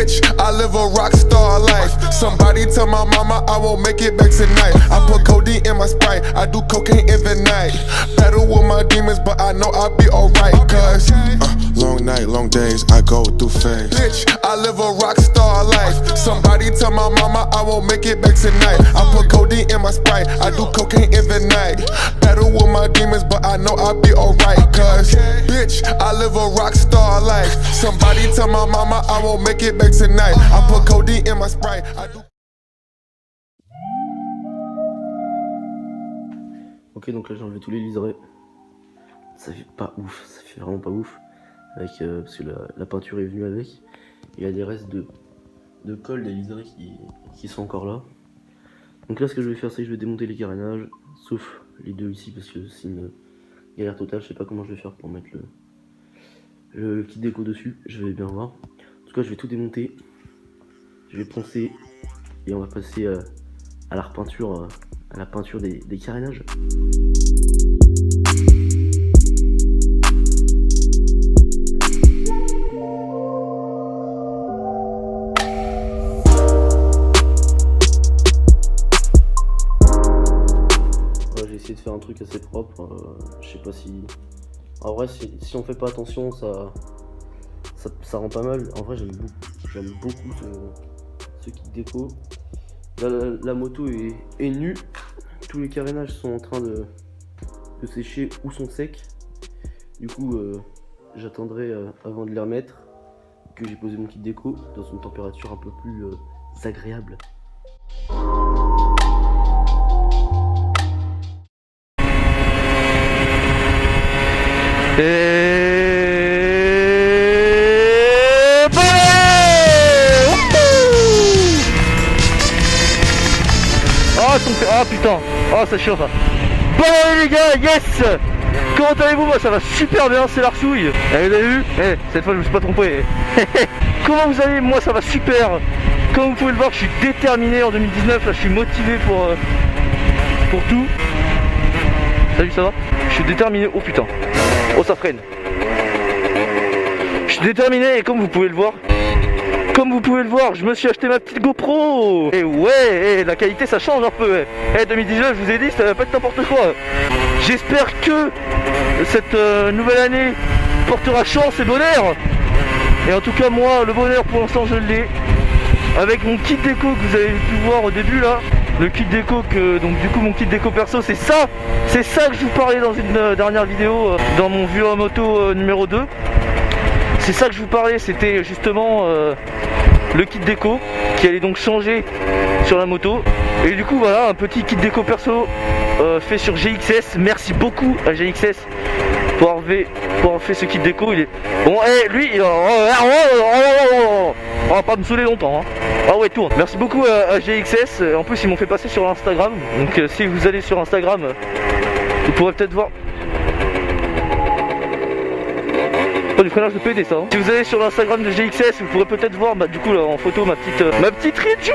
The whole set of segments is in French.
Bitch, I live a rock star life. Somebody tell my mama I won't make it back tonight. I put codeine in my Sprite, I do cocaine in the night. Battle with my demons, but I know I'll be alright. Cause long night, long days, I go through phase. Bitch, I live a rock star life. Somebody tell my mama I won't make it back tonight. I put codeine in my Sprite, I do cocaine in the night. Battle with my demons, but I know I'll be alright. Cause bitch, I live a rock star life. Somebody tell my mama I won't make it back tonight. I put codeine in my Sprite, I do. Ok, donc là j'ai enlevé tous les liserés. Ça fait pas ouf, ça fait vraiment pas ouf. Avec, parce que la peinture est venue avec. Il y a des restes de colle des liserés qui sont encore là. Donc là ce que je vais faire, c'est que je vais démonter les carénages, sauf les deux ici parce que c'est une galère totale. Je sais pas comment je vais faire pour mettre le kit déco dessus, je vais bien voir. En tout cas je vais tout démonter, je vais poncer et on va passer à la repeinture, à la peinture des carénages. J'ai essayé de faire un truc assez propre, je sais pas si... En vrai si on fait pas attention ça rend pas mal. En vrai j'aime beaucoup ce kit déco. Là la moto est nue, tous les carénages sont en train de sécher ou sont secs. Du coup j'attendrai avant de les remettre que j'ai posé mon kit déco dans une température un peu plus agréable. Ah putain, oh c'est chiant ça. Bon allez les gars, yes. Comment allez-vous? Moi ça va super bien, c'est l'Arsouille. Vous avez vu? Cette fois je me suis pas trompé. Comment vous allez? Moi ça va super. Comme vous pouvez le voir, je suis déterminé en 2019, là je suis motivé pour tout. Salut, ça va? Je suis déterminé, oh putain. Oh ça freine. Je suis déterminé et comme vous pouvez le voir, je me suis acheté ma petite GoPro. Et ouais, la qualité ça change un peu. 2019, je vous ai dit, ça va pas être n'importe quoi. J'espère que cette nouvelle année portera chance et bonheur. Et en tout cas moi, le bonheur pour l'instant je l'ai. Avec mon kit déco que vous avez pu voir au début là. Le kit déco donc du coup mon kit déco perso c'est ça que je vous parlais dans une dernière vidéo dans mon vieux moto numéro 2. C'est ça que je vous parlais, c'était justement le kit déco qui allait donc changer sur la moto. Et du coup voilà, un petit kit déco perso fait sur GXS. Merci beaucoup à GXS pour avoir fait ce kit déco. Il est... Bon, lui, on va pas me saouler longtemps. Hein. Ah ouais, tourne. Merci beaucoup à GXS. En plus, ils m'ont fait passer sur Instagram. Donc si vous allez sur Instagram, vous pourrez peut-être voir... Du freinage de PD ça. Hein. Si vous allez sur l'Instagram de GXS, vous pourrez peut-être voir du coup là en photo ma petite review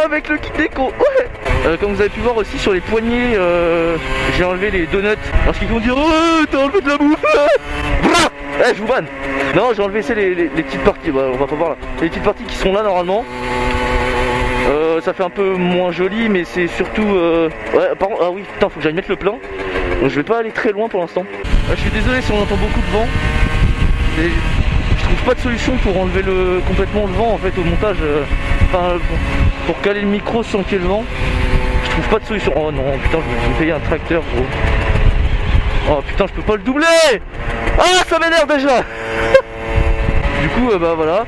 avec le kit déco. Ouais. Comme vous avez pu voir aussi sur les poignées, j'ai enlevé les donuts. Parce qu'ils vont dire oh t'as enlevé de la bouffe. Je vous banne. Non, j'ai enlevé les petites parties. Bah, on va pas voir là. Les petites parties qui sont là normalement. Ça fait un peu moins joli, mais c'est surtout. Ouais, par contre, ah oui, putain, faut que j'aille mettre le plein. Donc je vais pas aller très loin pour l'instant. Je suis désolé si on entend beaucoup de vent. Et je trouve pas de solution pour enlever complètement le vent en fait au montage, pour caler le micro sans qu'il y ait le vent. Je trouve pas de solution. Oh non putain, je vais me payer un tracteur gros. Oh putain, je peux pas le doubler. Ah ça m'énerve déjà. Du coup bah voilà,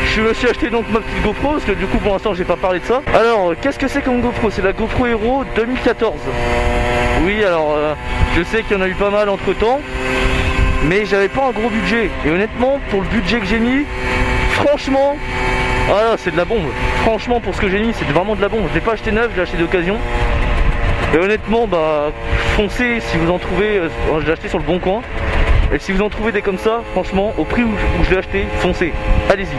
je me suis acheté donc ma petite GoPro parce que du coup pour l'instant j'ai pas parlé de ça. Alors qu'est-ce que c'est comme GoPro? C'est la GoPro Hero 2014. Oui alors je sais qu'il y en a eu pas mal entre temps. Mais j'avais pas un gros budget. Et honnêtement, pour le budget que j'ai mis, franchement, ah c'est de la bombe. Franchement, pour ce que j'ai mis, c'est vraiment de la bombe. Je l'ai pas acheté neuf, je l'ai acheté d'occasion. Et honnêtement, bah, foncez si vous en trouvez. Je l'ai acheté sur le bon coin. Et si vous en trouvez des comme ça, franchement, au prix où je l'ai acheté, foncez. Allez-y.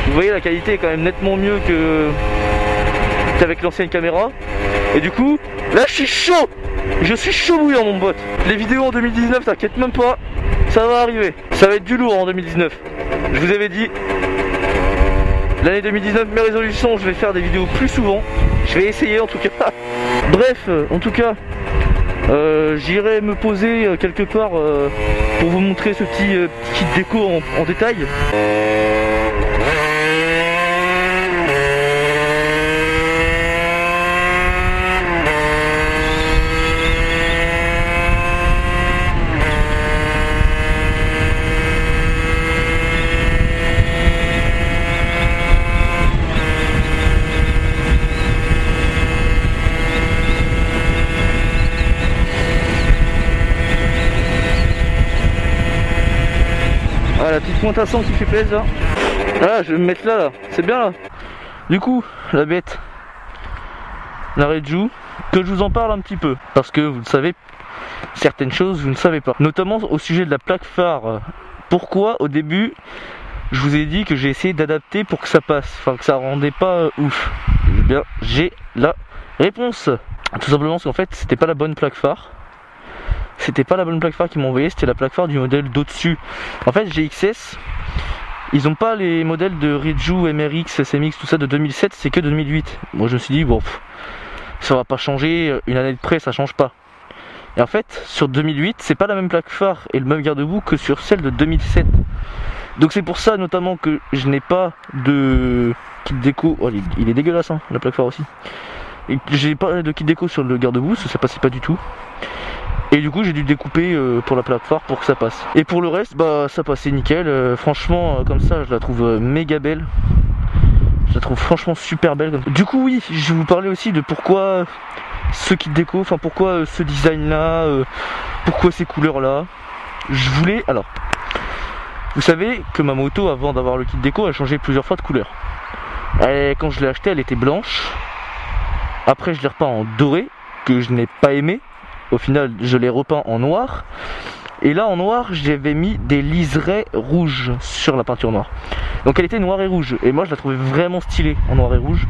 Vous voyez, la qualité est quand même nettement mieux qu'avec l'ancienne caméra. Et du coup, là, je suis chaud. Je suis chaud bouillant mon pote. Les vidéos en 2019, t'inquiète même pas, ça va arriver. Ça va être du lourd en 2019. Je vous avais dit, L'année 2019, mes résolutions, je vais faire des vidéos plus souvent. Je vais essayer en tout cas. Bref, en tout cas, j'irai me poser quelque part pour vous montrer ce petit kit déco en détail. Ah, la petite pointe à sang qui fait plaisir. Ah, je vais me mettre là, c'est bien là. Du coup, la bête, la Redju, que je vous en parle un petit peu, parce que vous le savez, certaines choses vous ne savez pas, notamment au sujet de la plaque phare. Pourquoi au début je vous ai dit que j'ai essayé d'adapter pour que ça passe, enfin que ça rendait pas ouf? Eh bien, j'ai la réponse. Tout simplement parce qu'en fait c'était pas la bonne plaque phare. C'était pas la bonne plaque phare qu'ils m'ont envoyé, c'était la plaque phare du modèle d'au-dessus. En fait, GXS, ils ont pas les modèles de Redju, MRX, SMX, tout ça de 2007, c'est que de 2008. Moi je me suis dit, bon, ça va pas changer, une année de près ça change pas. Et en fait, sur 2008, c'est pas la même plaque phare et le même garde-boue que sur celle de 2007. Donc c'est pour ça notamment que je n'ai pas de kit déco. Oh, il est dégueulasse, hein, la plaque phare aussi. Et j'ai pas de kit déco sur le garde-boue, ça passait pas du tout. Et du coup j'ai dû découper pour la plaque phare pour que ça passe. Et pour le reste, bah ça passait nickel. Franchement, comme ça, je la trouve méga belle. Je la trouve franchement super belle comme ça. Du coup oui, je vais vous parler aussi de pourquoi ce kit déco, enfin pourquoi ce design là, pourquoi ces couleurs là. Je voulais, alors, vous savez que ma moto avant d'avoir le kit déco a changé plusieurs fois de couleur. Quand je l'ai acheté elle était blanche. Après je l'ai repeint en doré, que je n'ai pas aimé. Au final je l'ai repeint en noir. Et là en noir j'avais mis des liserés rouges sur la peinture noire. Donc elle était noire et rouge. Et moi je la trouvais vraiment stylée en noir et rouge.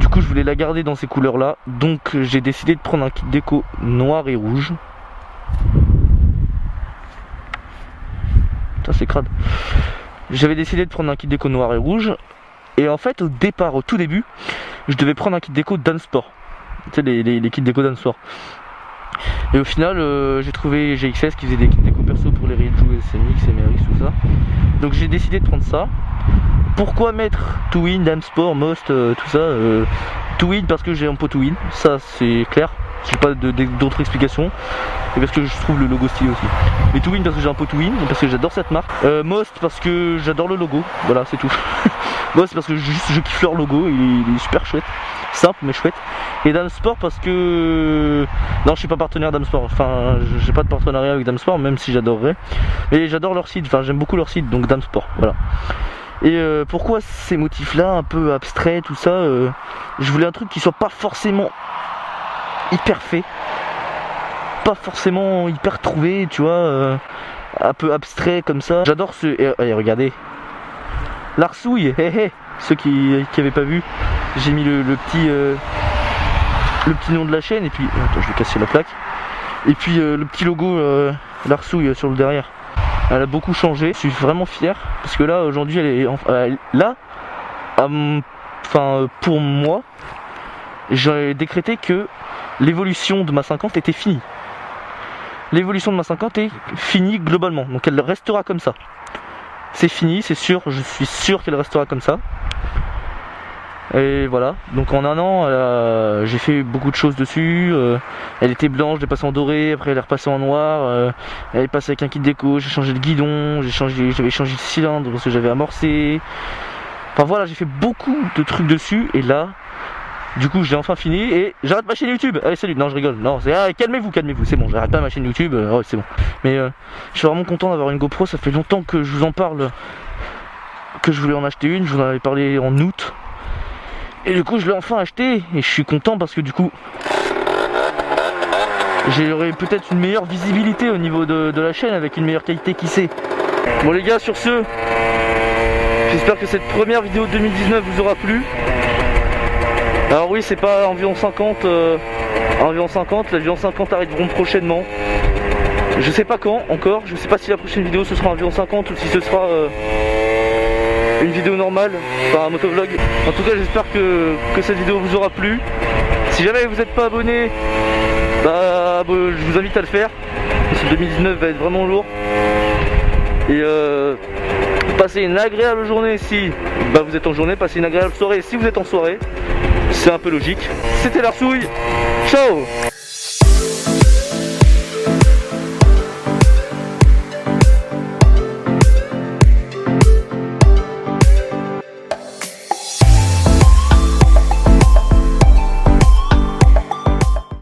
Du coup je voulais la garder dans ces couleurs là. Donc j'ai décidé de prendre un kit déco noir et rouge. Putain c'est crade. J'avais décidé de prendre un kit déco noir et rouge. Et en fait au départ, au tout début, je devais prendre un kit déco Dansport. Tu sais les kits déco Dansport. Et au final j'ai trouvé GXS qui faisait des kits déco perso pour les Redju, SMX, MRX, tout ça. Donc j'ai décidé de prendre ça. Pourquoi mettre Twin, Damsport, Most, tout ça Twin parce que j'ai un pot Twin, ça c'est clair. J'ai pas d'autres explications. Et parce que je trouve le logo stylé aussi. Mais Twin parce que j'ai un pot Twin, parce que j'adore cette marque. Most parce que j'adore le logo. Voilà, c'est tout. Most parce que je kiffe leur logo, il est super chouette. Simple mais chouette. Et Damsport parce que... Non, je suis pas partenaire Damsport. Enfin, j'ai pas de partenariat avec Damsport, même si j'adorerais. Mais j'adore leur site, enfin j'aime beaucoup leur site, donc Damsport, voilà. Et pourquoi ces motifs là un peu abstraits, tout ça, je voulais un truc qui soit pas forcément hyper fait, pas forcément hyper trouvé, tu vois, un peu abstrait comme ça. J'adore ce... Et regardez, l'arsouille, ceux qui avaient pas vu, j'ai mis le petit nom de la chaîne, et puis... Attends, je vais casser la plaque. Et puis le petit logo, l'arsouille sur le derrière. Elle a beaucoup changé, je suis vraiment fier parce que là aujourd'hui elle est là, enfin pour moi, j'ai décrété que l'évolution de ma 50 était finie. L'évolution de ma 50 est finie globalement, donc elle restera comme ça. C'est fini, c'est sûr, je suis sûr qu'elle restera comme ça. Et voilà, donc en un an j'ai fait beaucoup de choses dessus. Elle était blanche, j'ai passé en doré, après elle est repassée en noir. Elle est passée avec un kit déco, j'ai changé le guidon, j'avais changé le cylindre parce que j'avais amorcé. Enfin voilà, j'ai fait beaucoup de trucs dessus. Et là, du coup j'ai enfin fini et j'arrête ma chaîne YouTube. Allez salut, non je rigole, non c'est calmez-vous, c'est bon, j'arrête pas ma chaîne YouTube, c'est bon. Mais je suis vraiment content d'avoir une GoPro, ça fait longtemps que je vous en parle, que je voulais en acheter une, je vous en avais parlé en août. Et du coup je l'ai enfin acheté et je suis content parce que du coup j'aurai peut-être une meilleure visibilité au niveau de la chaîne avec une meilleure qualité, qui sait. Bon les gars, sur ce, j'espère que cette première vidéo de 2019 vous aura plu. Alors oui, c'est pas environ 50, environ 50, les environ 50 arriveront prochainement. Je sais pas quand encore, je sais pas si la prochaine vidéo ce sera environ 50 ou si ce sera une vidéo normale, enfin un motovlog. En tout cas j'espère que cette vidéo vous aura plu. Si jamais vous n'êtes pas abonné, bah, je vous invite à le faire. Ce 2019 va être vraiment lourd. Et passez une agréable journée si bah, vous êtes en journée, passez une agréable soirée si vous êtes en soirée. C'est un peu logique. C'était l'Arsouille. Ciao.